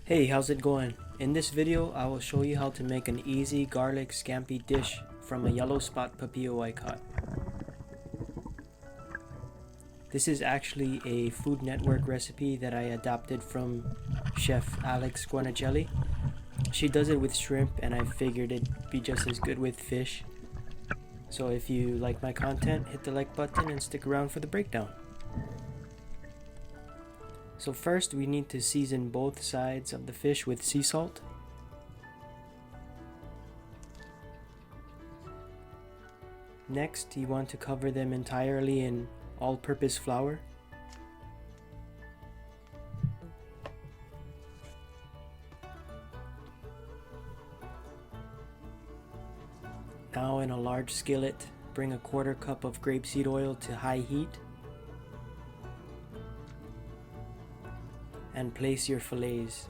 Hey, how's it going? In this video, I will show you how to make an easy garlic scampi dish from a Yellowspot Papio I caught. This is actually a Food Network recipe that I adapted from Chef Alex Guanacelli. She does it with shrimp and I figured it'd be just as good with fish. So if you like my content, hit the like button and stick around for the breakdown. So first we need to season both sides of the fish with sea salt. Next, you want to cover them entirely in all-purpose flour. Now in a large skillet, bring a 1/4 cup of grapeseed oil to high heat and place your fillets.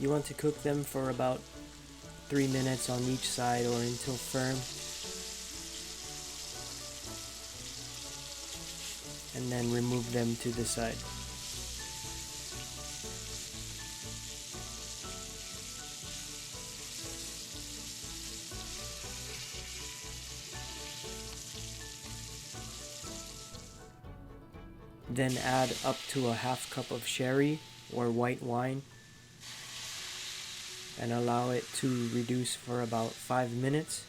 You want to cook them for about 3 minutes on each side or until firm, and then remove them to the side. Then add up to a 1/2 cup of sherry or white wine and allow it to reduce for about 5 minutes.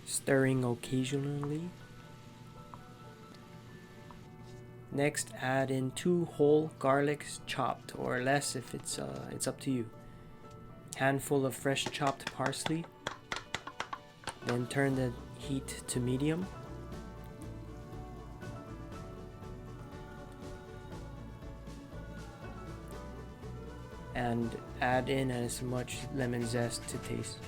Stirring occasionally. Next, add in 2 whole garlics, chopped or less if it's up to you. Handful of fresh chopped parsley. Then turn the heat to medium. And add in as much lemon zest to taste.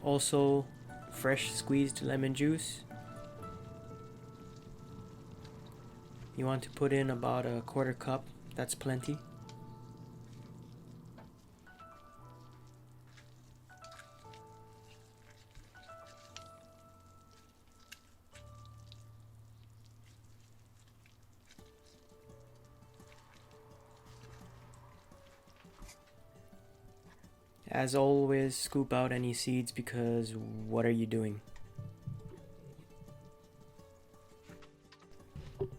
Also, fresh squeezed lemon juice. You want to put in about a 1/4 cup, that's plenty. As always, scoop out any seeds because what are you doing?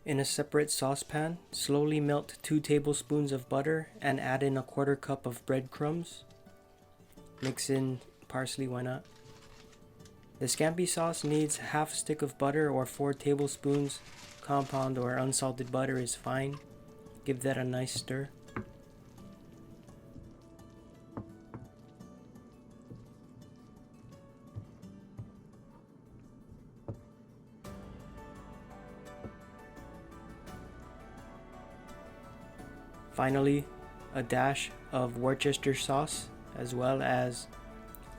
In a separate saucepan, slowly melt 2 tablespoons of butter and add in a 1/4 cup of breadcrumbs. Mix in parsley, why not? The scampi sauce needs 1/2 stick of butter or 4 tablespoons. Compound or unsalted butter is fine. Give that a nice stir. Finally, a dash of Worcestershire sauce, as well as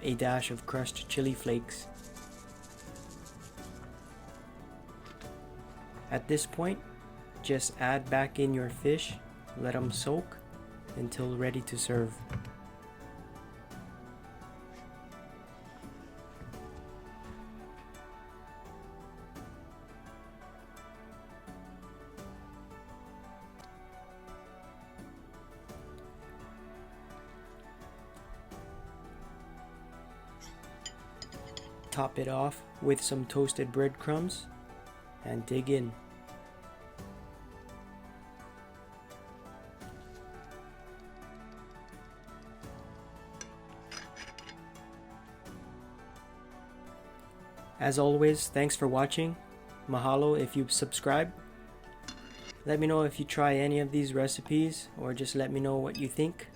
a dash of crushed chili flakes. At this point, just add back in your fish, let them soak until ready to serve. Top it off with some toasted breadcrumbs and dig in. As always, thanks for watching. Mahalo if you subscribe. Let me know if you try any of these recipes or just let me know what you think.